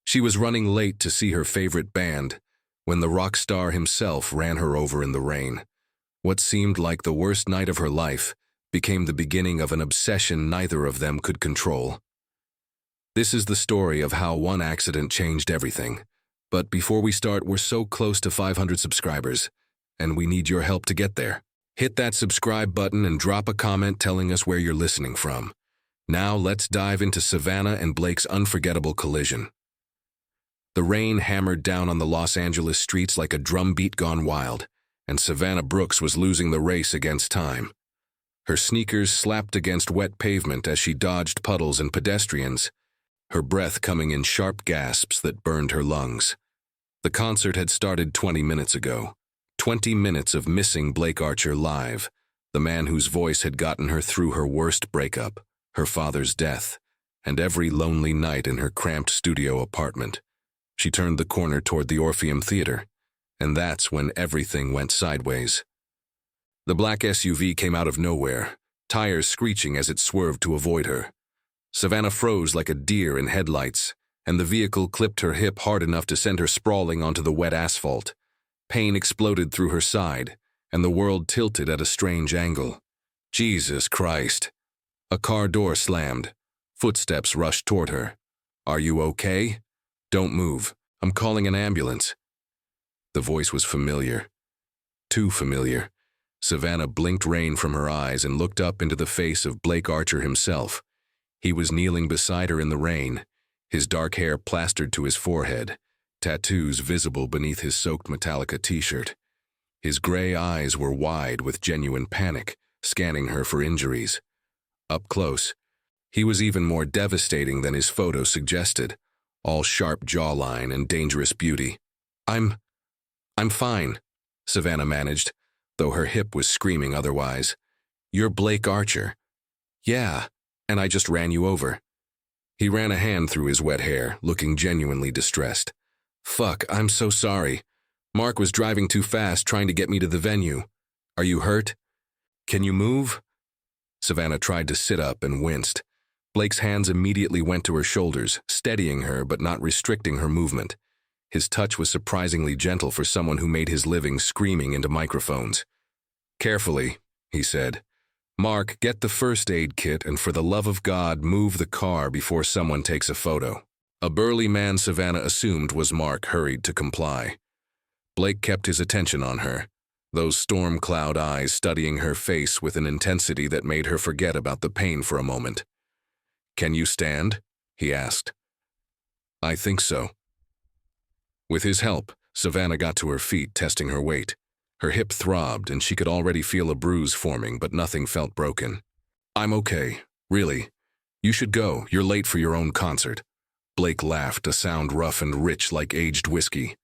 She was running late to see her favorite band when the Rockstar himself ran her over in the rain. What seemed like the worst night of her life became the beginning of an obsession neither of them could control. This is the story of how one accident changed everything. But before we start, we're so close to 500 subscribers, and we need your help to get there. Hit that subscribe button and drop a comment telling us where you're listening from. Now let's dive into Savannah and Blake's unforgettable collision. The rain hammered down on the Los Angeles streets like a drumbeat gone wild, and Savannah Brooks was losing the race against time. Her sneakers slapped against wet pavement as she dodged puddles and pedestrians, her breath coming in sharp gasps that burned her lungs. The concert had started 20 minutes ago. 20 minutes of missing Blake Archer live, the man whose voice had gotten her through her worst breakup, her father's death, and every lonely night in her cramped studio apartment. She turned the corner toward the Orpheum Theater, and that's when everything went sideways. The black SUV came out of nowhere, tires screeching as it swerved to avoid her. Savannah froze like a deer in headlights, and the vehicle clipped her hip hard enough to send her sprawling onto the wet asphalt. Pain exploded through her side, and the world tilted at a strange angle. Jesus Christ. A car door slammed. Footsteps rushed toward her. "Are you okay? Don't move. I'm calling an ambulance." The voice was familiar. Too familiar. Savannah blinked rain from her eyes and looked up into the face of Blake Archer himself. He was kneeling beside her in the rain, his dark hair plastered to his forehead, tattoos visible beneath his soaked Metallica t-shirt. His gray eyes were wide with genuine panic, scanning her for injuries. Up close, he was even more devastating than his photo suggested, all sharp jawline and dangerous beauty. I'm fine," Savannah managed, though her hip was screaming otherwise. "You're Blake Archer." "Yeah, and I just ran you over." He ran a hand through his wet hair, looking genuinely distressed. "Fuck, I'm so sorry. Mark was driving too fast trying to get me to the venue. Are you hurt? Can you move?" Savannah tried to sit up and winced. Blake's hands immediately went to her shoulders, steadying her but not restricting her movement. His touch was surprisingly gentle for someone who made his living screaming into microphones. "Carefully," he said. "Mark, get the first aid kit and for the love of God, move the car before someone takes a photo." A burly man Savannah assumed was Mark hurried to comply. Blake kept his attention on her, those storm cloud eyes studying her face with an intensity that made her forget about the pain for a moment. "Can you stand?" he asked. "I think so." With his help, Savannah got to her feet, testing her weight. Her hip throbbed, and she could already feel a bruise forming, but nothing felt broken. "I'm okay, really. You should go. You're late for your own concert." Blake laughed, a sound rough and rich like aged whiskey.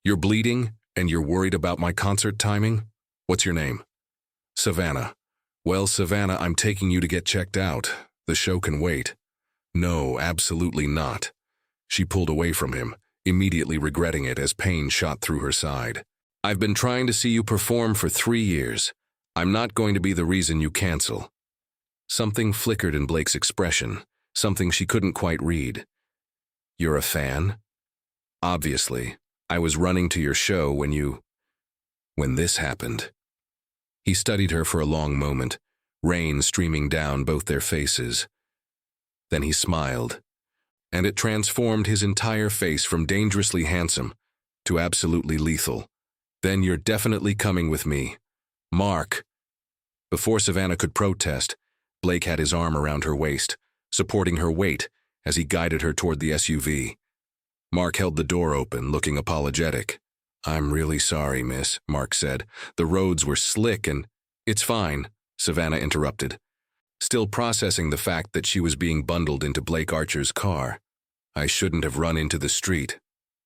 "You're bleeding, and you're worried about my concert timing? What's your name?" "Savannah." "Well, Savannah, I'm taking you to get checked out. The show can wait." "No, absolutely not." She pulled away from him, immediately regretting it as pain shot through her side. "I've been trying to see you perform for 3 years. I'm not going to be the reason you cancel." Something flickered in Blake's expression, something she couldn't quite read. "You're a fan?" "Obviously. I was running to your show when this happened." He studied her for a long moment, rain streaming down both their faces. Then he smiled, and it transformed his entire face from dangerously handsome to absolutely lethal. "Then you're definitely coming with me. Mark." Before Savannah could protest, Blake had his arm around her waist, supporting her weight as he guided her toward the SUV. Mark held the door open, looking apologetic. "I'm really sorry, miss," Mark said. "The roads were slick and—" "It's fine," Savannah interrupted, still processing the fact that she was being bundled into Blake Archer's car. "I shouldn't have run into the street."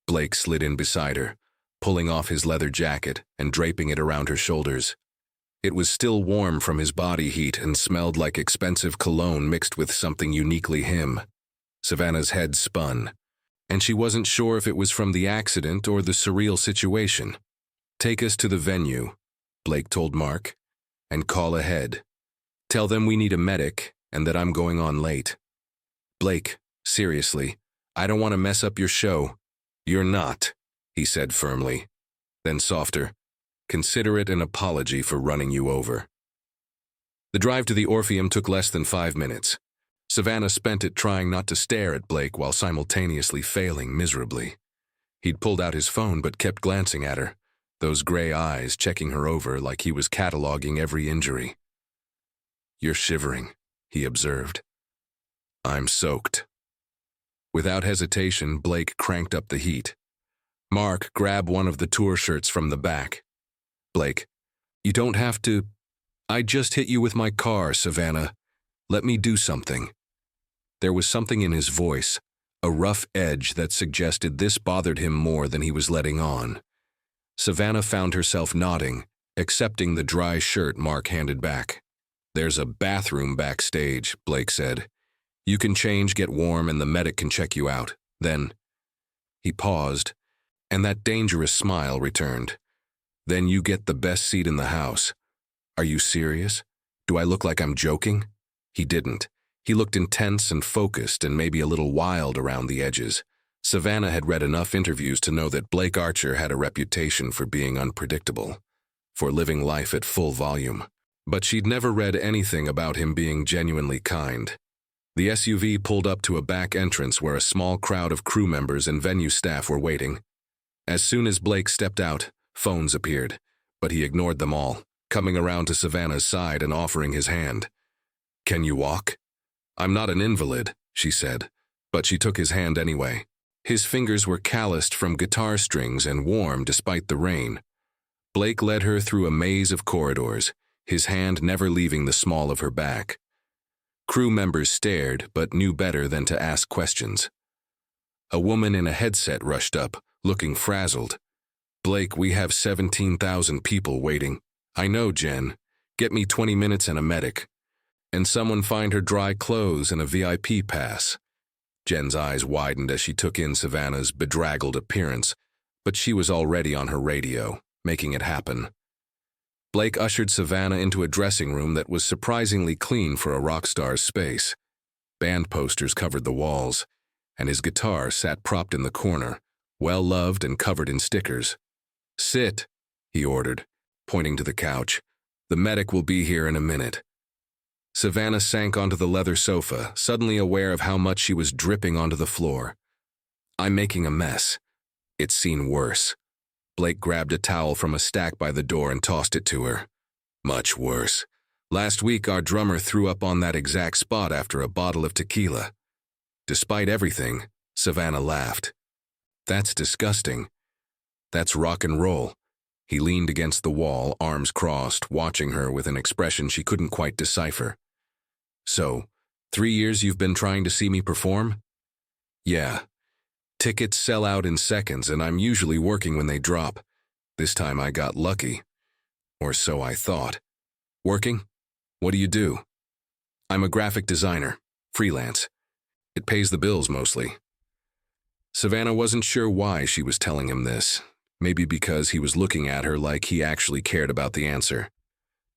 Blake slid in beside her, pulling off his leather jacket and draping it around her shoulders. It was still warm from his body heat and smelled like expensive cologne mixed with something uniquely him. Savannah's head spun, and she wasn't sure if it was from the accident or the surreal situation. "Take us to the venue," Blake told Mark, "and call ahead. Tell them we need a medic and that I'm going on late." "Blake, seriously, I don't want to mess up your show. You're not, he said firmly. Then softer, consider it an apology for running you over. The drive to the Orpheum took less than 5 minutes. Savannah spent it trying not to stare at Blake while simultaneously failing miserably. He'd pulled out his phone but kept glancing at her, those gray eyes checking her over like he was cataloging every injury. You're shivering, he observed. I'm soaked. Without hesitation, Blake cranked up the heat. Mark grabbed one of the tour shirts from the back. Blake, you don't have to. I just hit you with my car, Savannah. Let me do something. There was something in his voice, a rough edge that suggested this bothered him more than he was letting on. Savannah found herself nodding, accepting the dry shirt Mark handed back. There's a bathroom backstage, Blake said. You can change, get warm, and the medic can check you out. Then, he paused, and that dangerous smile returned. Then you get the best seat in the house. Are you serious? Do I look like I'm joking? He didn't. He looked intense and focused and maybe a little wild around the edges. Savannah had read enough interviews to know that Blake Archer had a reputation for being unpredictable, for living life at full volume. But she'd never read anything about him being genuinely kind. The SUV pulled up to a back entrance where a small crowd of crew members and venue staff were waiting. As soon as Blake stepped out, phones appeared, but he ignored them all, coming around to Savannah's side and offering his hand. Can you walk? I'm not an invalid, she said, but she took his hand anyway. His fingers were calloused from guitar strings and warm despite the rain. Blake led her through a maze of corridors, his hand never leaving the small of her back. Crew members stared but knew better than to ask questions. A woman in a headset rushed up, looking frazzled. Blake, we have 17,000 people waiting. I know, Jen. Get me 20 minutes and a medic. And someone find her dry clothes and a VIP pass. Jen's eyes widened as she took in Savannah's bedraggled appearance, but she was already on her radio, making it happen. Blake ushered Savannah into a dressing room that was surprisingly clean for a Rockstar's space. Band posters covered the walls, and his guitar sat propped in the corner, well-loved and covered in stickers. Sit, he ordered, pointing to the couch. The medic will be here in a minute. Savannah sank onto the leather sofa, suddenly aware of how much she was dripping onto the floor. I'm making a mess. It's seen worse. Blake grabbed a towel from a stack by the door and tossed it to her. Much worse. Last week, our drummer threw up on that exact spot after a bottle of tequila. Despite everything, Savannah laughed. That's disgusting. That's rock and roll. He leaned against the wall, arms crossed, watching her with an expression she couldn't quite decipher. So, 3 years you've been trying to see me perform? Yeah. Tickets sell out in seconds, and I'm usually working when they drop. This time I got lucky. Or so I thought. Working? What do you do? I'm a graphic designer, freelance. It pays the bills mostly. Savannah wasn't sure why she was telling him this. Maybe because he was looking at her like he actually cared about the answer.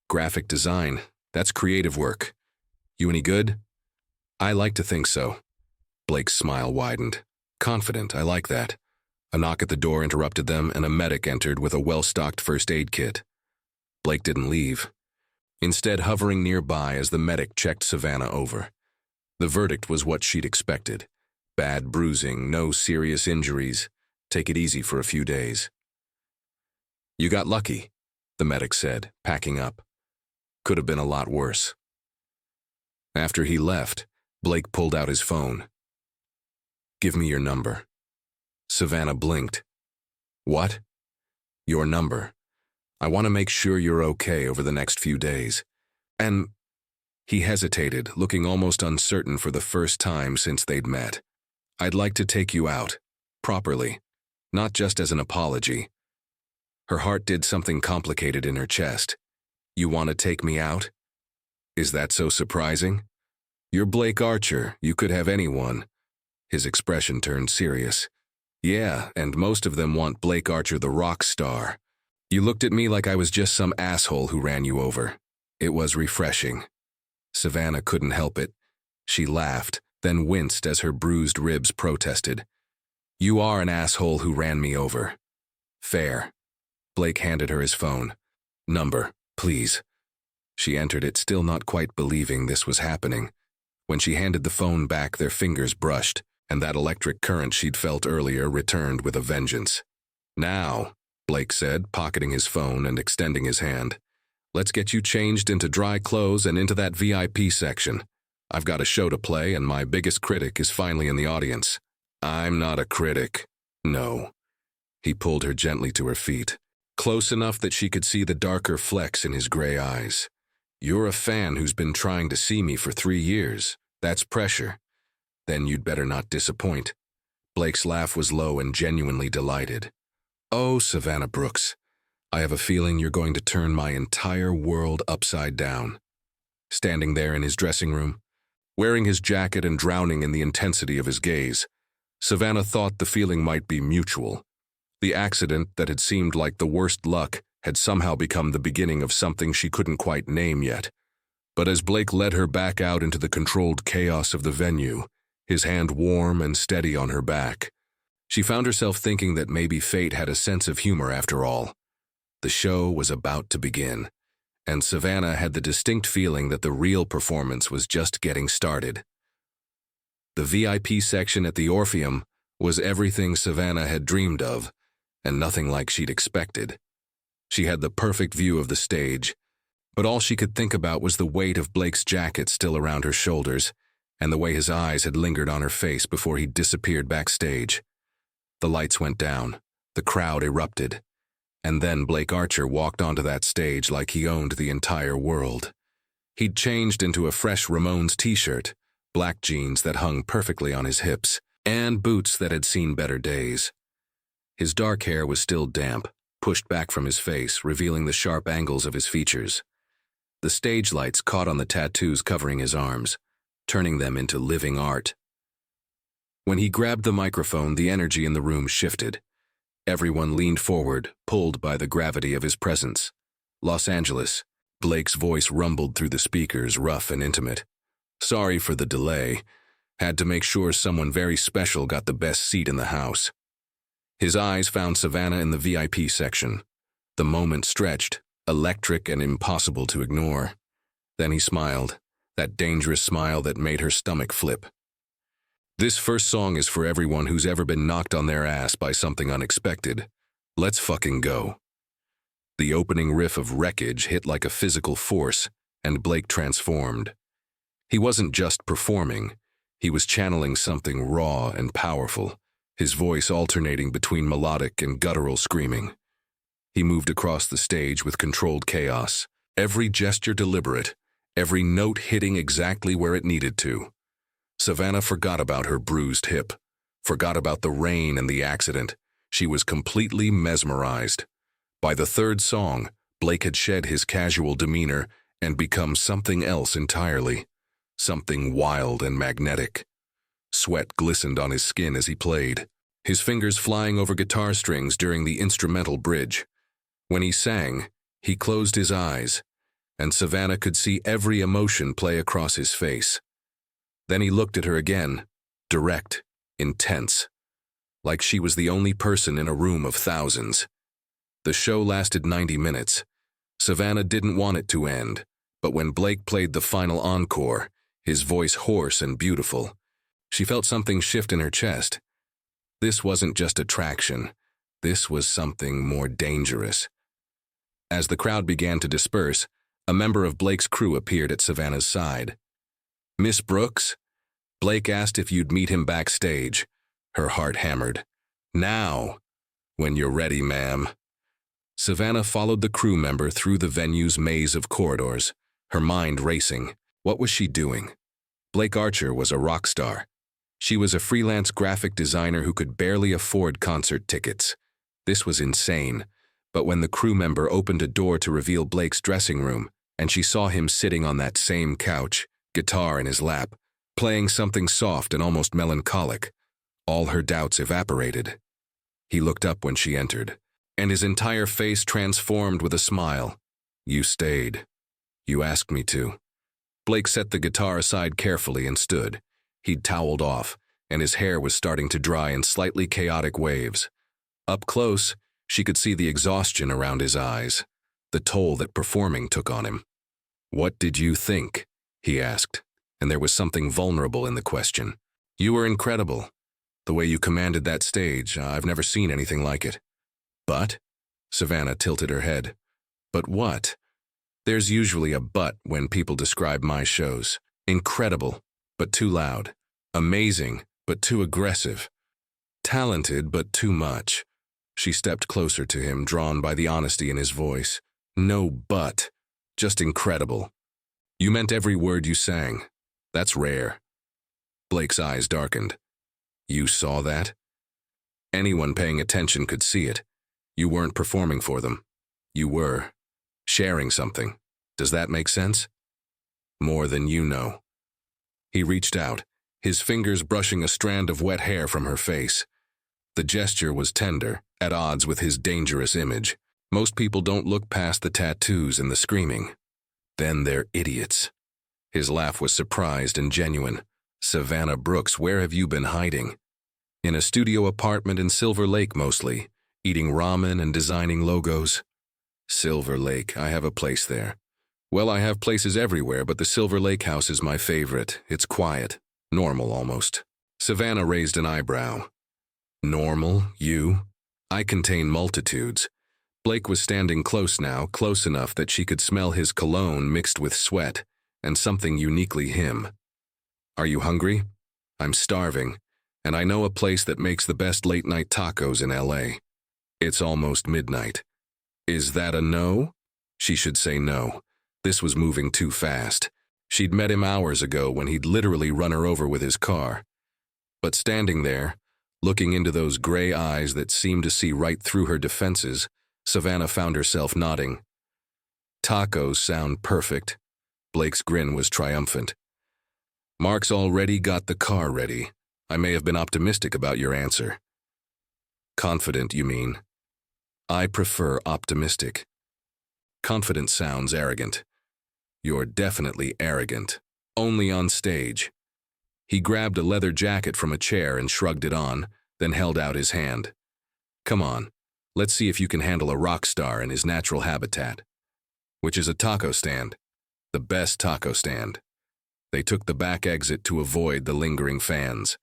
Graphic design, that's creative work. You any good? I like to think so. Blake's smile widened. Confident, I like that. A knock at the door interrupted them, and a medic entered with a well-stocked first aid kit. Blake didn't leave, instead hovering nearby as the medic checked Savannah over. The verdict was what she'd expected. Bad bruising, no serious injuries. Take it easy for a few days. You got lucky, the medic said, packing up. Could have been a lot worse. After he left, Blake pulled out his phone. Give me your number. Savannah blinked. What? Your number. I want to make sure you're okay over the next few days. And he hesitated, looking almost uncertain for the first time since they'd met. I'd like to take you out, properly, not just as an apology. Her heart did something complicated in her chest. You want to take me out? Is that so surprising? You're Blake Archer, you could have anyone. His expression turned serious. Yeah, and most of them want Blake Archer the rock star. You looked at me like I was just some asshole who ran you over. It was refreshing. Savannah couldn't help it. She laughed, then winced as her bruised ribs protested. "You are an asshole who ran me over." "Fair." Blake handed her his phone. "Number, please." She entered it, still not quite believing this was happening. When she handed the phone back, their fingers brushed, and that electric current she'd felt earlier returned with a vengeance. "Now," Blake said, pocketing his phone and extending his hand. "Let's get you changed into dry clothes and into that VIP section. I've got a show to play, and my biggest critic is finally in the audience." "I'm not a critic." "No." He pulled her gently to her feet, close enough that she could see the darker flecks in his gray eyes. "You're a fan who's been trying to see me for 3 years. That's pressure. Then you'd better not disappoint." Blake's laugh was low and genuinely delighted. "Oh, Savannah Brooks, I have a feeling you're going to turn my entire world upside down." Standing there in his dressing room, wearing his jacket and drowning in the intensity of his gaze, Savannah thought the feeling might be mutual. The accident that had seemed like the worst luck had somehow become the beginning of something she couldn't quite name yet. But as Blake led her back out into the controlled chaos of the venue, his hand warm and steady on her back, she found herself thinking that maybe fate had a sense of humor after all. The show was about to begin, and Savannah had the distinct feeling that the real performance was just getting started. The VIP section at the Orpheum was everything Savannah had dreamed of, and nothing like she'd expected. She had the perfect view of the stage, but all she could think about was the weight of Blake's jacket still around her shoulders, and the way his eyes had lingered on her face before he disappeared backstage. The lights went down, the crowd erupted, and then Blake Archer walked onto that stage like he owned the entire world. He'd changed into a fresh Ramones t-shirt, black jeans that hung perfectly on his hips, and boots that had seen better days. His dark hair was still damp, pushed back from his face, revealing the sharp angles of his features. The stage lights caught on the tattoos covering his arms, turning them into living art. When he grabbed the microphone, the energy in the room shifted. Everyone leaned forward, pulled by the gravity of his presence. "Los Angeles." Blake's voice rumbled through the speakers, rough and intimate. "Sorry for the delay. Had to make sure someone very special got the best seat in the house." His eyes found Savannah in the VIP section. The moment stretched, electric and impossible to ignore. Then he smiled, that dangerous smile that made her stomach flip. "This first song is for everyone who's ever been knocked on their ass by something unexpected. Let's fucking go." The opening riff of Wreckage hit like a physical force, and Blake transformed. He wasn't just performing, he was channeling something raw and powerful, his voice alternating between melodic and guttural screaming. He moved across the stage with controlled chaos, every gesture deliberate, every note hitting exactly where it needed to. Savannah forgot about her bruised hip, forgot about the rain and the accident. She was completely mesmerized. By the third song, Blake had shed his casual demeanor and become something else entirely, something wild and magnetic. Sweat glistened on his skin as he played, his fingers flying over guitar strings during the instrumental bridge. When he sang, he closed his eyes, and Savannah could see every emotion play across his face. Then he looked at her again, direct, intense, like she was the only person in a room of thousands. The show lasted 90 minutes. Savannah didn't want it to end, but when Blake played the final encore, his voice hoarse and beautiful, she felt something shift in her chest. This wasn't just attraction. This was something more dangerous. As the crowd began to disperse, a member of Blake's crew appeared at Savannah's side. "Miss Brooks?" Blake asked if you'd meet him backstage. Her heart hammered. "Now." "When you're ready, ma'am." Savannah followed the crew member through the venue's maze of corridors, her mind racing. What was she doing? Blake Archer was a rock star. She was a freelance graphic designer who could barely afford concert tickets. This was insane. But when the crew member opened a door to reveal Blake's dressing room, and she saw him sitting on that same couch, guitar in his lap, playing something soft and almost melancholic, all her doubts evaporated. He looked up when she entered, and his entire face transformed with a smile. "You stayed. You asked me to." Blake set the guitar aside carefully and stood, He'd toweled off, and his hair was starting to dry in slightly chaotic waves. Up close, she could see the exhaustion around his eyes, the toll that performing took on him. "What did you think?" he asked, and there was something vulnerable in the question. "You were incredible. The way you commanded that stage, I've never seen anything like it." "But?" Savannah tilted her head. "But what?" "There's usually a but when people describe my shows. Incredible, but too loud. Amazing, but too aggressive. Talented, but too much." She stepped closer to him, drawn by the honesty in his voice. "No but, just incredible. You meant every word you sang. That's rare." Blake's eyes darkened. "You saw that?" "Anyone paying attention could see it. You weren't performing for them. You were sharing something. Does that make sense?" "More than you know." He reached out, his fingers brushing a strand of wet hair from her face. The gesture was tender, at odds with his dangerous image. Most people don't look past the tattoos and the screaming. Then they're idiots. His laugh was surprised and genuine. "Savannah Brooks, where have you been hiding?" "In a studio apartment in Silver Lake mostly, eating ramen and designing logos." "Silver Lake, I have a place there." "Well, I have places everywhere, but the Silver Lake house is my favorite. It's quiet, normal almost." Savannah raised an eyebrow. "Normal, you? I contain multitudes." Blake was standing close now, close enough that she could smell his cologne mixed with sweat, and something uniquely him. "Are you hungry?" "I'm starving, and I know a place that makes the best late-night tacos in LA. It's almost midnight." "Is that a no?" She should say no. This was moving too fast. She'd met him hours ago when he'd literally run her over with his car. But standing there, looking into those gray eyes that seemed to see right through her defenses, Savannah found herself nodding. "Tacos sound perfect." Blake's grin was triumphant. "Mark's already got the car ready. I may have been optimistic about your answer." "Confident, you mean?" "I prefer optimistic. Confident sounds arrogant." "You're definitely arrogant. Only on stage." He grabbed a leather jacket from a chair and shrugged it on, then held out his hand. "Come on, let's see if you can handle a rock star in his natural habitat." "Which is a taco stand. The best taco stand." They took the back exit to avoid the lingering fans.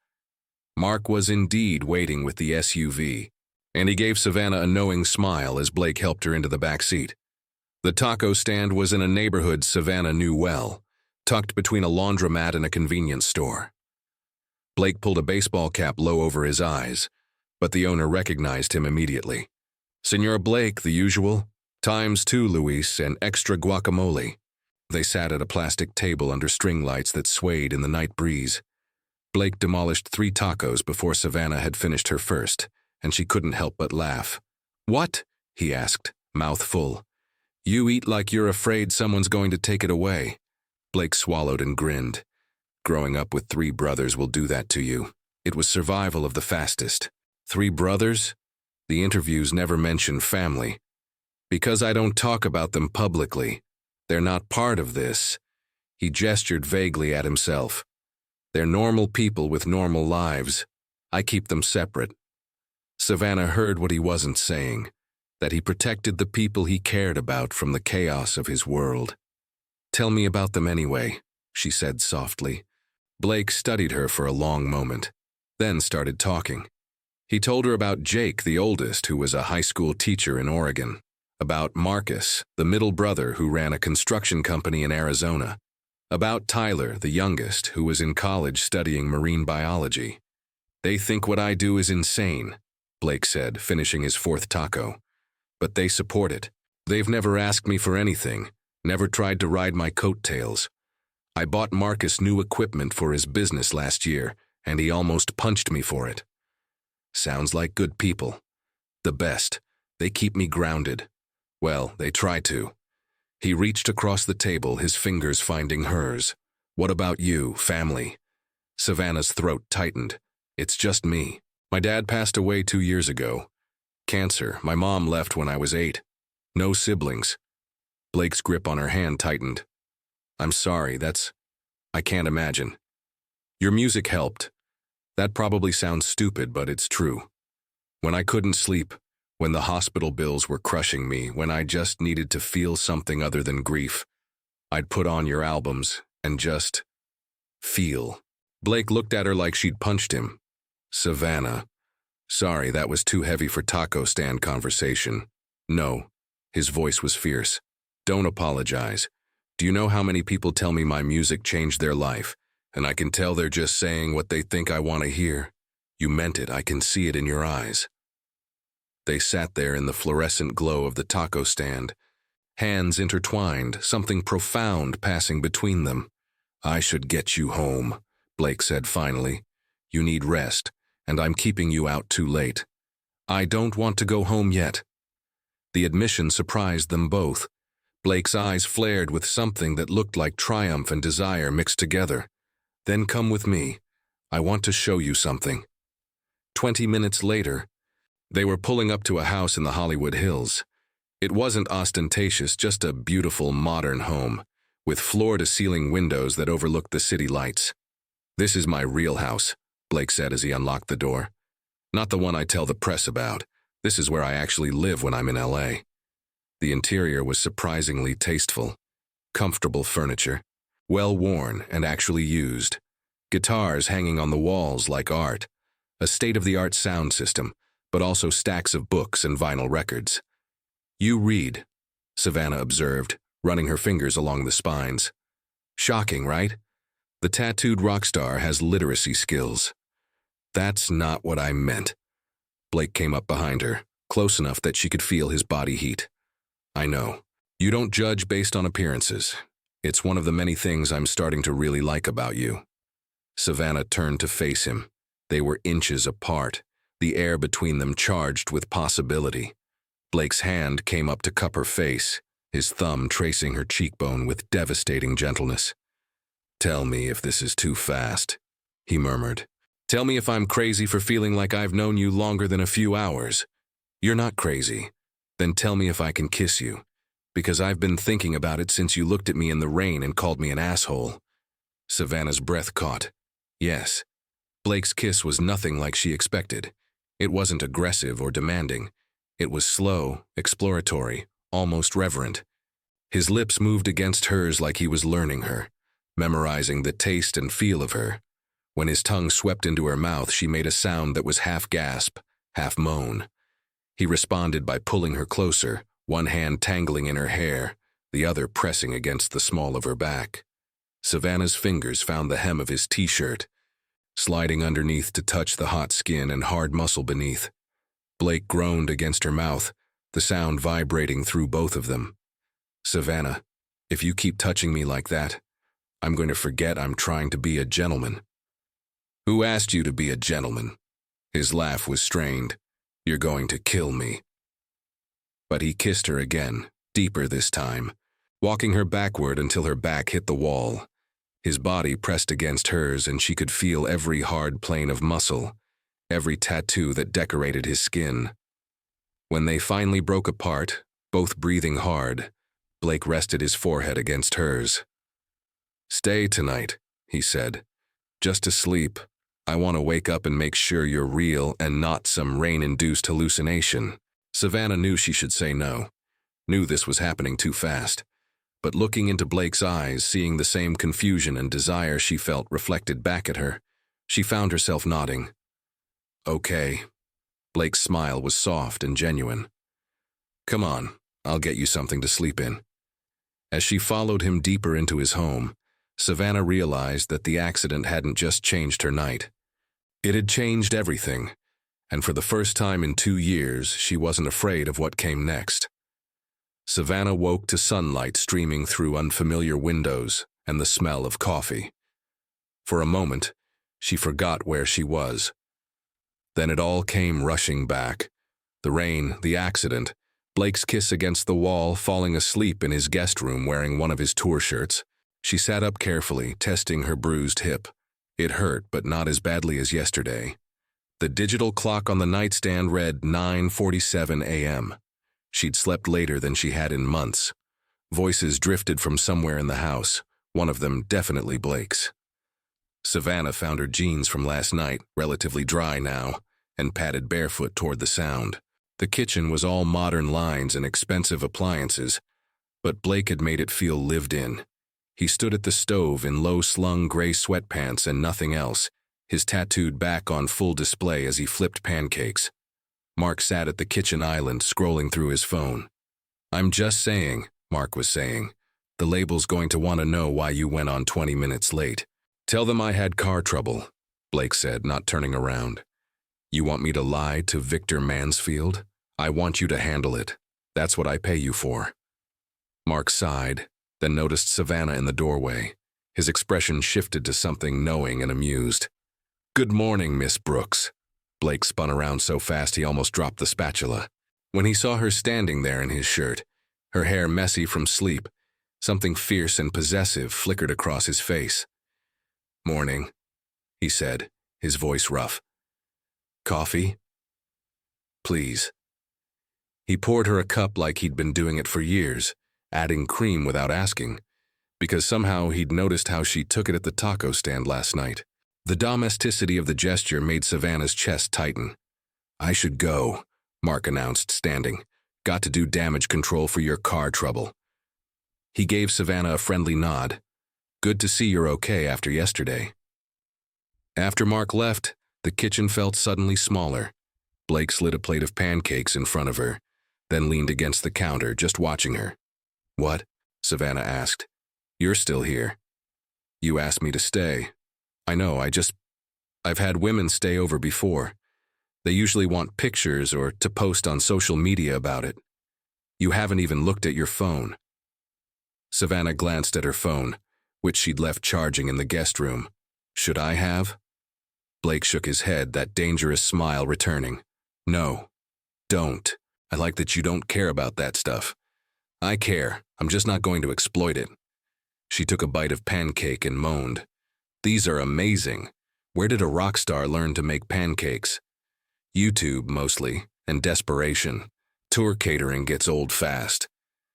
Mark was indeed waiting with the SUV, and he gave Savannah a knowing smile as Blake helped her into the back seat. The taco stand was in a neighborhood Savannah knew well, tucked between a laundromat and a convenience store. Blake pulled a baseball cap low over his eyes, but the owner recognized him immediately. "Senor Blake, the usual? ×2, Luis, and extra guacamole." They sat at a plastic table under string lights that swayed in the night breeze. Blake demolished 3 tacos before Savannah had finished her first, and she couldn't help but laugh. "What?" he asked, mouth full. "You eat like you're afraid someone's going to take it away." Blake swallowed and grinned. "Growing up with 3 brothers will do that to you. It was survival of the fastest." "3 brothers?" The interviews never mention family. "Because I don't talk about them publicly. They're not part of this." He gestured vaguely at himself. "They're normal people with normal lives. I keep them separate." Savannah heard what he wasn't saying, that he protected the people he cared about from the chaos of his world. "Tell me about them anyway," she said softly. Blake studied her for a long moment, then started talking. He told her about Jake, the oldest, who was a high school teacher in Oregon, about Marcus, the middle brother who ran a construction company in Arizona, about Tyler, the youngest, who was in college studying marine biology. "They think what I do is insane," Blake said, finishing his 4th taco. "But they support it. They've never asked me for anything, never tried to ride my coattails. I bought Marcus new equipment for his business last year, and he almost punched me for it." "Sounds like good people. The best. They keep me grounded. Well, they try to." He reached across the table, his fingers finding hers. "What about you, family?" Savannah's throat tightened. "It's just me. My dad passed away 2 years ago. Cancer. My mom left when I was 8. No siblings." Blake's grip on her hand tightened. "I'm sorry, I can't imagine." Your music helped. That probably sounds stupid, but it's true. When I couldn't sleep, when the hospital bills were crushing me, when I just needed to feel something other than grief, I'd put on your albums and just feel. Blake looked at her like she'd punched him. Savannah. Sorry, that was too heavy for taco stand conversation. No. His voice was fierce. Don't apologize. Do you know how many people tell me my music changed their life, and I can tell they're just saying what they think I want to hear? You meant it, I can see it in your eyes. They sat there in the fluorescent glow of the taco stand, hands intertwined, something profound passing between them. I should get you home, Blake said finally. You need rest, and I'm keeping you out too late. I don't want to go home yet. The admission surprised them both. Blake's eyes flared with something that looked like triumph and desire mixed together. Then come with me. I want to show you something. 20 minutes later, they were pulling up to a house in the Hollywood Hills. It wasn't ostentatious, just a beautiful modern home, with floor-to-ceiling windows that overlooked the city lights. This is my real house, Blake said as he unlocked the door. Not the one I tell the press about. This is where I actually live when I'm in LA. The interior was surprisingly tasteful. Comfortable furniture, well-worn and actually used. Guitars hanging on the walls like art. A state-of-the-art sound system, but also stacks of books and vinyl records. You read, Savannah observed, running her fingers along the spines. Shocking, right? The tattooed Rockstar has literacy skills. That's not what I meant. Blake came up behind her, close enough that she could feel his body heat. I know. You don't judge based on appearances. It's one of the many things I'm starting to really like about you. Savannah turned to face him. They were inches apart, the air between them charged with possibility. Blake's hand came up to cup her face, his thumb tracing her cheekbone with devastating gentleness. Tell me if this is too fast, he murmured. Tell me if I'm crazy for feeling like I've known you longer than a few hours. You're not crazy. Then tell me if I can kiss you, because I've been thinking about it since you looked at me in the rain and called me an asshole. Savannah's breath caught. Yes. Blake's kiss was nothing like she expected. It wasn't aggressive or demanding. It was slow, exploratory, almost reverent. His lips moved against hers like he was learning her, memorizing the taste and feel of her. When his tongue swept into her mouth, she made a sound that was half gasp, half moan. He responded by pulling her closer, one hand tangling in her hair, the other pressing against the small of her back. Savannah's fingers found the hem of his t-shirt, sliding underneath to touch the hot skin and hard muscle beneath. Blake groaned against her mouth, the sound vibrating through both of them. Savannah, if you keep touching me like that, I'm going to forget I'm trying to be a gentleman. Who asked you to be a gentleman? His laugh was strained. You're going to kill me. But he kissed her again, deeper this time, walking her backward until her back hit the wall. His body pressed against hers and she could feel every hard plane of muscle, every tattoo that decorated his skin. When they finally broke apart, both breathing hard, Blake rested his forehead against hers. Stay tonight, he said. Just to sleep. I want to wake up and make sure you're real and not some rain-induced hallucination. Savannah knew she should say no, knew this was happening too fast. But looking into Blake's eyes, seeing the same confusion and desire she felt reflected back at her, she found herself nodding. Okay. Blake's smile was soft and genuine. Come on, I'll get you something to sleep in. As she followed him deeper into his home, Savannah realized that the accident hadn't just changed her night. It had changed everything, and for the first time in 2 years, she wasn't afraid of what came next. Savannah woke to sunlight streaming through unfamiliar windows and the smell of coffee. For a moment, she forgot where she was. Then it all came rushing back. The rain, the accident, Blake's kiss against the wall, falling asleep in his guest room wearing one of his tour shirts. She sat up carefully, testing her bruised hip. It hurt, but not as badly as yesterday. The digital clock on the nightstand read 9:47 a.m. She'd slept later than she had in months. Voices drifted from somewhere in the house, one of them definitely Blake's. Savannah found her jeans from last night, relatively dry now, and padded barefoot toward the sound. The kitchen was all modern lines and expensive appliances, but Blake had made it feel lived in. He stood at the stove in low-slung gray sweatpants and nothing else, his tattooed back on full display as he flipped pancakes. Mark sat at the kitchen island scrolling through his phone. "I'm just saying," Mark was saying. "The label's going to want to know why you went on 20 minutes late." "Tell them I had car trouble," Blake said, not turning around. "You want me to lie to Victor Mansfield? I want you to handle it. That's what I pay you for." Mark sighed, then noticed Savannah in the doorway. His expression shifted to something knowing and amused. "Good morning, Miss Brooks." Blake spun around so fast he almost dropped the spatula. When he saw her standing there in his shirt, her hair messy from sleep, something fierce and possessive flickered across his face. "Morning," he said, his voice rough. "Coffee?" "Please." He poured her a cup like he'd been doing it for years, adding cream without asking, because somehow he'd noticed how she took it at the taco stand last night. The domesticity of the gesture made Savannah's chest tighten. "I should go," Mark announced, standing. "Got to do damage control for your car trouble." He gave Savannah a friendly nod. "Good to see you're okay after yesterday." After Mark left, the kitchen felt suddenly smaller. Blake slid a plate of pancakes in front of her, then leaned against the counter, just watching her. "What?" Savannah asked. "You're still here." "You asked me to stay." "I know, I've had women stay over before. They usually want pictures or to post on social media about it. You haven't even looked at your phone." Savannah glanced at her phone, which she'd left charging in the guest room. "Should I have?" Blake shook his head, that dangerous smile returning. "No, don't. I like that you don't care about that stuff. I care. I'm just not going to exploit it." She took a bite of pancake and moaned. "These are amazing. Where did a rock star learn to make pancakes?" "YouTube, mostly, and desperation. Tour catering gets old fast."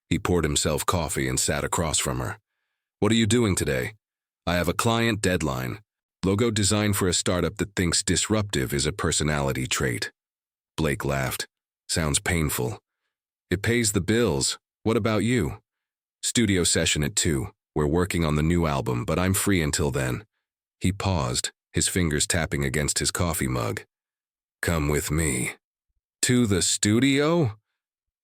He poured himself coffee and sat across from her. "What are you doing today?" "I have a client deadline. Logo design for a startup that thinks disruptive is a personality trait." Blake laughed. "Sounds painful." "It pays the bills. What about you?" "Studio session at 2. We're working on the new album, but I'm free until then." He paused, his fingers tapping against his coffee mug. "Come with me." "To the studio?"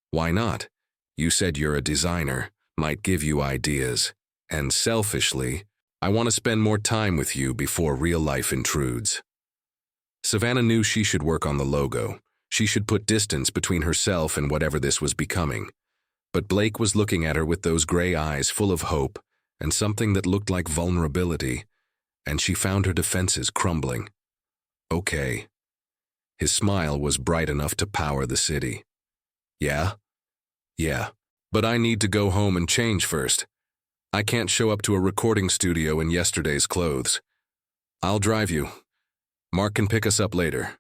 "Why not? You said you're a designer, might give you ideas. And selfishly, I want to spend more time with you before real life intrudes." Savannah knew she should work on the logo. She should put distance between herself and whatever this was becoming. But Blake was looking at her with those gray eyes full of hope and something that looked like vulnerability, and she found her defenses crumbling. "Okay." His smile was bright enough to power the city. "Yeah? Yeah. But I need to go home and change first. I can't show up to a recording studio in yesterday's clothes. I'll drive you. Mark can pick us up later."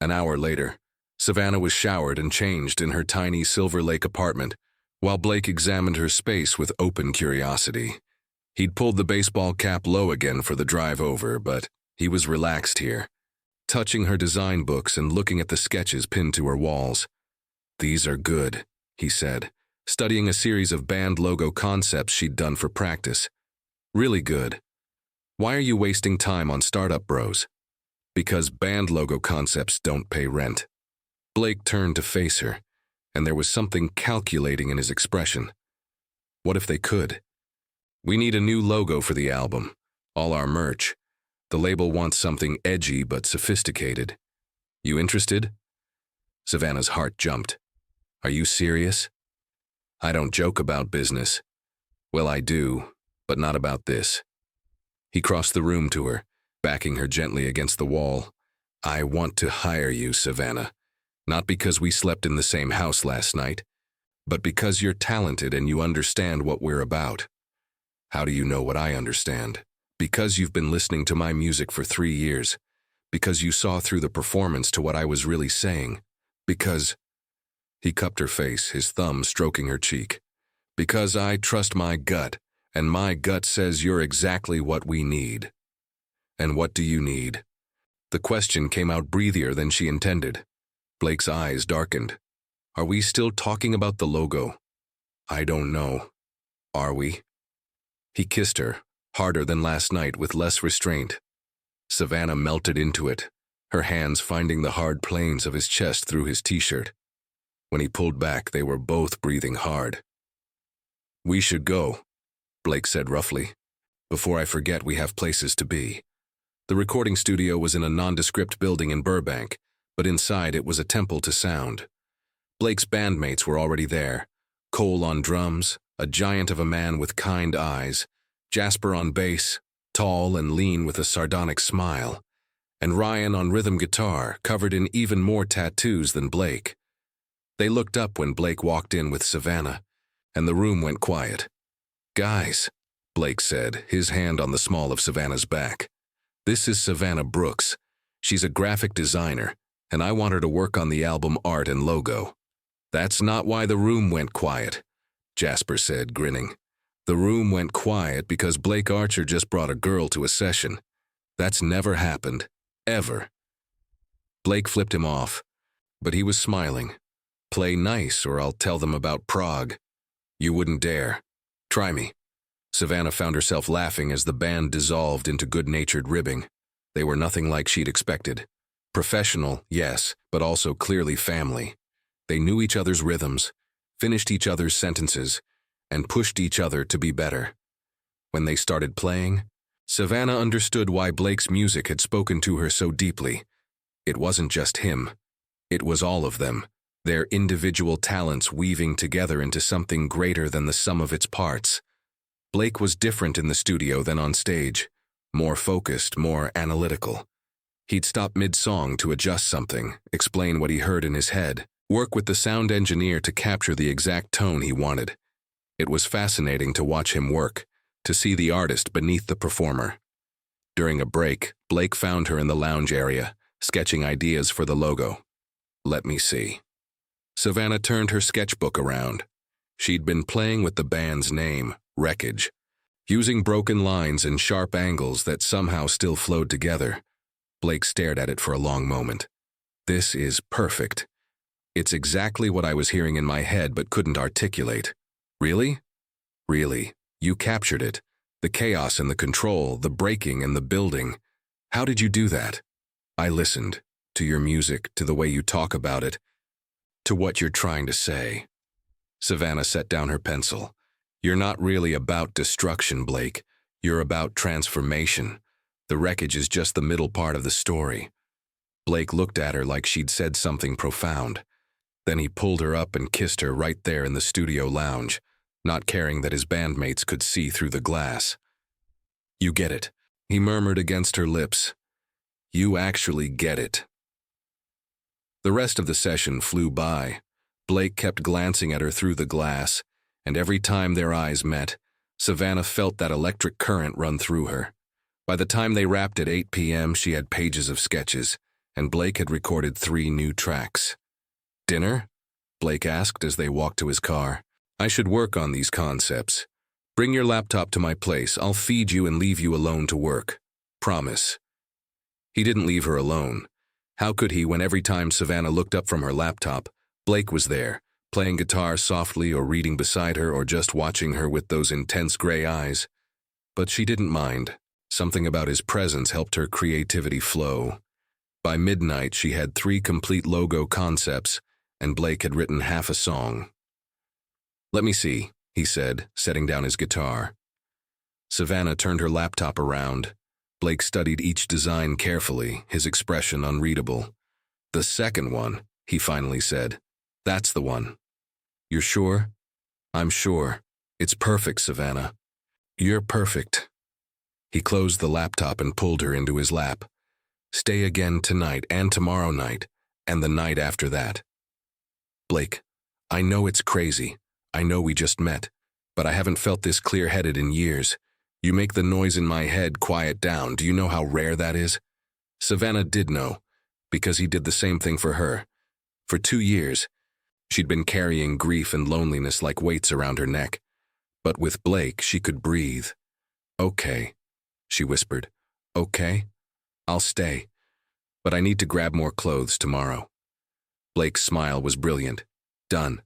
An hour later, Savannah was showered and changed in her tiny Silver Lake apartment, while Blake examined her space with open curiosity. He'd pulled the baseball cap low again for the drive over, but he was relaxed here, touching her design books and looking at the sketches pinned to her walls. "These are good," he said, studying a series of band logo concepts she'd done for practice. "Really good. Why are you wasting time on startup bros?" "Because band logo concepts don't pay rent." Blake turned to face her, and there was something calculating in his expression. "What if they could? We need a new logo for the album, all our merch. The label wants something edgy but sophisticated. You interested?" Savannah's heart jumped. "Are you serious?" "I don't joke about business." "Well, I do, but not about this." He crossed the room to her, backing her gently against the wall. "I want to hire you, Savannah. Not because we slept in the same house last night, but because you're talented and you understand what we're about." "How do you know what I understand?" "Because you've been listening to my music for 3 years. Because you saw through the performance to what I was really saying. Because—" He cupped her face, his thumb stroking her cheek. "Because I trust my gut, and my gut says you're exactly what we need." And what do you need? The question came out breathier than she intended. Blake's eyes darkened. Are we still talking about the logo? I don't know. Are we? He kissed her, harder than last night with less restraint. Savannah melted into it, her hands finding the hard planes of his chest through his t-shirt. When he pulled back, they were both breathing hard. We should go, Blake said roughly. Before I forget, we have places to be. The recording studio was in a nondescript building in Burbank, but inside it was a temple to sound. Blake's bandmates were already there. Cole on drums, a giant of a man with kind eyes, Jasper on bass, tall and lean with a sardonic smile, and Ryan on rhythm guitar, covered in even more tattoos than Blake. They looked up when Blake walked in with Savannah, and the room went quiet. Guys, Blake said, his hand on the small of Savannah's back. This is Savannah Brooks. She's a graphic designer, and I want her to work on the album art and logo. That's not why the room went quiet, Jasper said, grinning. The room went quiet because Blake Archer just brought a girl to a session. That's never happened. Ever. Blake flipped him off, but he was smiling. Play nice or I'll tell them about Prague. You wouldn't dare. Try me. Savannah found herself laughing as the band dissolved into good-natured ribbing. They were nothing like she'd expected. Professional, yes, but also clearly family. They knew each other's rhythms, finished each other's sentences, and pushed each other to be better. When they started playing, Savannah understood why Blake's music had spoken to her so deeply. It wasn't just him. It was all of them, their individual talents weaving together into something greater than the sum of its parts. Blake was different in the studio than on stage, more focused, more analytical. He'd stop mid-song to adjust something, explain what he heard in his head, work with the sound engineer to capture the exact tone he wanted. It was fascinating to watch him work, to see the artist beneath the performer. During a break, Blake found her in the lounge area, sketching ideas for the logo. Let me see. Savannah turned her sketchbook around. She'd been playing with the band's name, Wreckage, using broken lines and sharp angles that somehow still flowed together. Blake stared at it for a long moment. This is perfect. It's exactly what I was hearing in my head but couldn't articulate. Really? Really. You captured it. The chaos and the control, the breaking and the building. How did you do that? I listened. To your music, to the way you talk about it, to what you're trying to say. Savannah set down her pencil. You're not really about destruction, Blake. You're about transformation. The wreckage is just the middle part of the story. Blake looked at her like she'd said something profound. Then he pulled her up and kissed her right there in the studio lounge, not caring that his bandmates could see through the glass. You get it, he murmured against her lips. You actually get it. The rest of the session flew by. Blake kept glancing at her through the glass, and every time their eyes met, Savannah felt that electric current run through her. By the time they wrapped at 8 p.m., she had pages of sketches, and Blake had recorded 3 new tracks. Dinner? Blake asked as they walked to his car. I should work on these concepts. Bring your laptop to my place. I'll feed you and leave you alone to work. Promise. He didn't leave her alone. How could he when every time Savannah looked up from her laptop, Blake was there, playing guitar softly or reading beside her or just watching her with those intense gray eyes? But she didn't mind. Something about his presence helped her creativity flow. By midnight, she had 3 complete logo concepts, and Blake had written half a song. Let me see, he said, setting down his guitar. Savannah turned her laptop around. Blake studied each design carefully, his expression unreadable. The second one, he finally said. That's the one. You're sure? I'm sure. It's perfect, Savannah. You're perfect. He closed the laptop and pulled her into his lap. Stay again tonight and tomorrow night, and the night after that. Blake, I know it's crazy. I know we just met, but I haven't felt this clear-headed in years. You make the noise in my head quiet down. Do you know how rare that is? Savannah did know, because he did the same thing for her. For 2 years, she'd been carrying grief and loneliness like weights around her neck. But with Blake, she could breathe. Okay, she whispered. Okay, I'll stay, but I need to grab more clothes tomorrow. Blake's smile was brilliant. Done.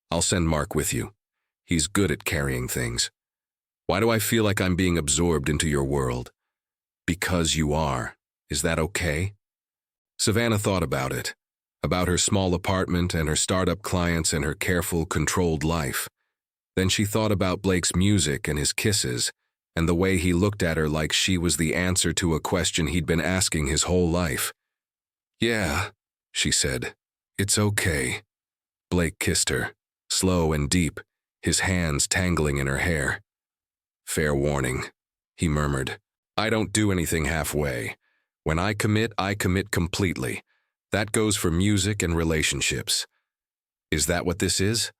I'll send Mark with you. He's good at carrying things. Why do I feel like I'm being absorbed into your world? Because you are. Is that okay? Savannah thought about her small apartment and her startup clients and her careful, controlled life. Then she thought about Blake's music and his kisses, and the way he looked at her like she was the answer to a question he'd been asking his whole life. Yeah, she said. It's okay. Blake kissed her, slow and deep, his hands tangling in her hair. Fair warning, he murmured. I don't do anything halfway. When I commit completely. That goes for music and relationships. Is that what this is?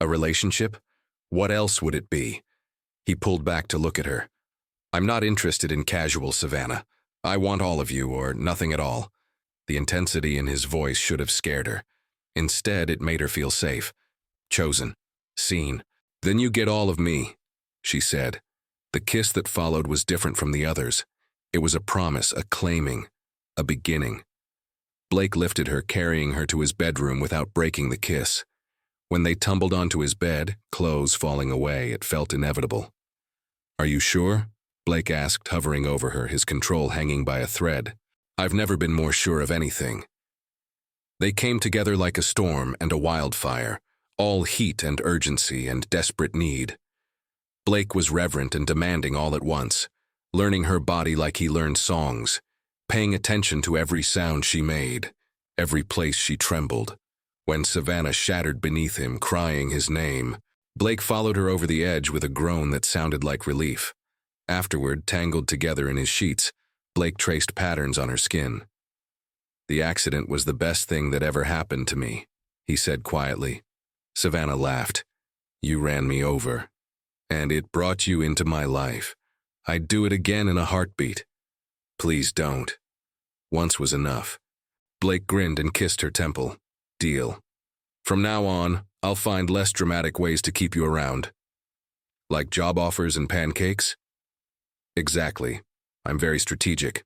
A relationship? What else would it be? He pulled back to look at her. I'm not interested in casual, Savannah. I want all of you or nothing at all. The intensity in his voice should have scared her. Instead, it made her feel safe. Chosen. Seen. Then you get all of me, she said. The kiss that followed was different from the others. It was a promise, a claiming, a beginning. Blake lifted her, carrying her to his bedroom without breaking the kiss. When they tumbled onto his bed, clothes falling away, it felt inevitable. Are you sure? Blake asked, hovering over her, his control hanging by a thread. I've never been more sure of anything. They came together like a storm and a wildfire, all heat and urgency and desperate need. Blake was reverent and demanding all at once, learning her body like he learned songs, paying attention to every sound she made, every place she trembled. When Savannah shattered beneath him, crying his name, Blake followed her over the edge with a groan that sounded like relief. Afterward, tangled together in his sheets, Blake traced patterns on her skin. The accident was the best thing that ever happened to me, he said quietly. Savannah laughed. You ran me over. And it brought you into my life. I'd do it again in a heartbeat. Please don't. Once was enough. Blake grinned and kissed her temple. Deal. From now on, I'll find less dramatic ways to keep you around. Like job offers and pancakes? Exactly. I'm very strategic.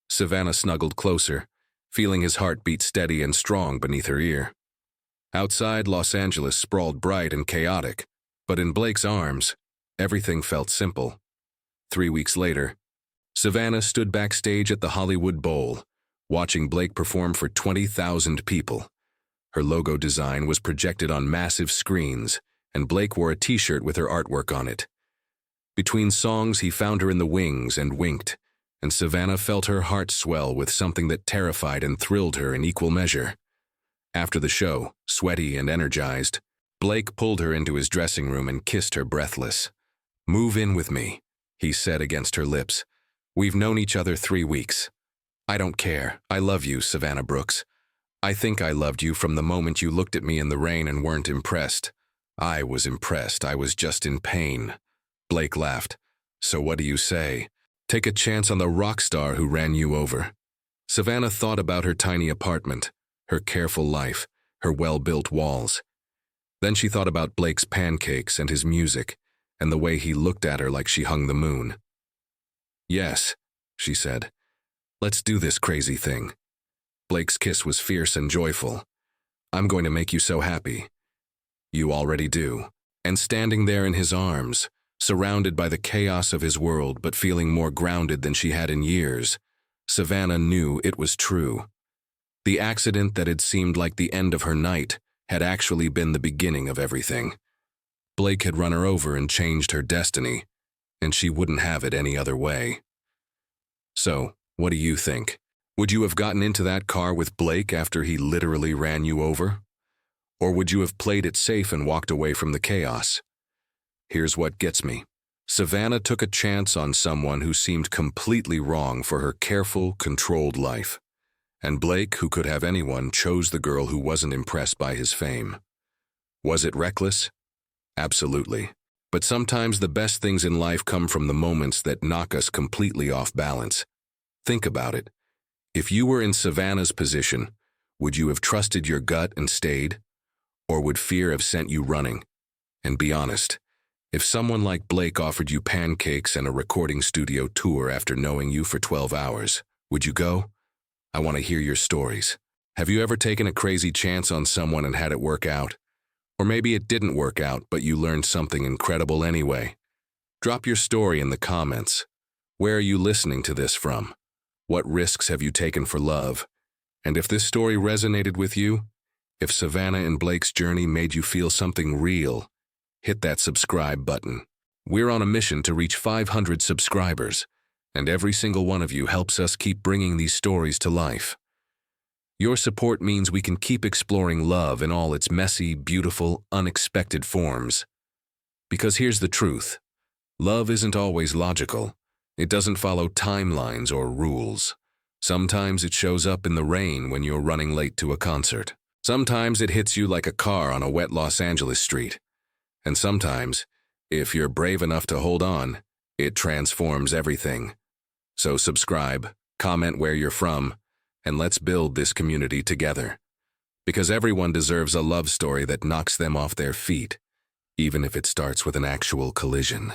Savannah snuggled closer, feeling his heart beat steady and strong beneath her ear. Outside, Los Angeles sprawled bright and chaotic, but in Blake's arms, everything felt simple. 3 weeks later, Savannah stood backstage at the Hollywood Bowl, watching Blake perform for 20,000 people. Her logo design was projected on massive screens, and Blake wore a t-shirt with her artwork on it. Between songs, he found her in the wings and winked, and Savannah felt her heart swell with something that terrified and thrilled her in equal measure. After the show, sweaty and energized, Blake pulled her into his dressing room and kissed her breathless. Move in with me, he said against her lips. We've known each other 3 weeks. I don't care. I love you, Savannah Brooks. I think I loved you from the moment you looked at me in the rain and weren't impressed. I was impressed. I was just in pain. Blake laughed. So what do you say? Take a chance on the Rockstar who ran you over. Savannah thought about her tiny apartment, her careful life, her well-built walls. Then she thought about Blake's pancakes and his music, and the way he looked at her like she hung the moon. Yes, she said. Let's do this crazy thing. Blake's kiss was fierce and joyful. I'm going to make you so happy. You already do. And standing there in his arms, surrounded by the chaos of his world but feeling more grounded than she had in years, Savannah knew it was true. The accident that had seemed like the end of her night had actually been the beginning of everything. Blake had run her over and changed her destiny, and she wouldn't have it any other way. So, what do you think? Would you have gotten into that car with Blake after he literally ran you over? Or would you have played it safe and walked away from the chaos? Here's what gets me. Savannah took a chance on someone who seemed completely wrong for her careful, controlled life. And Blake, who could have anyone, chose the girl who wasn't impressed by his fame. Was it reckless? Absolutely. But sometimes the best things in life come from the moments that knock us completely off balance. Think about it. If you were in Savannah's position, would you have trusted your gut and stayed? Or would fear have sent you running? And be honest, If someone like Blake offered you pancakes and a recording studio tour after knowing you for 12 hours, would you go? I want to hear your stories. Have you ever taken a crazy chance on someone and had it work out? Or maybe it didn't work out, but you learned something incredible anyway. Drop your story in the comments. Where are you listening to this from? What risks have you taken for love? And if this story resonated with you, if Savannah and Blake's journey made you feel something real, hit that subscribe button. We're on a mission to reach 500 subscribers, and every single one of you helps us keep bringing these stories to life. Your support means we can keep exploring love in all its messy, beautiful, unexpected forms. Because here's the truth. Love isn't always logical. It doesn't follow timelines or rules. Sometimes it shows up in the rain when you're running late to a concert. Sometimes it hits you like a car on a wet Los Angeles street. And sometimes, if you're brave enough to hold on, it transforms everything. So subscribe, comment where you're from, and let's build this community together. Because everyone deserves a love story that knocks them off their feet, even if it starts with an actual collision.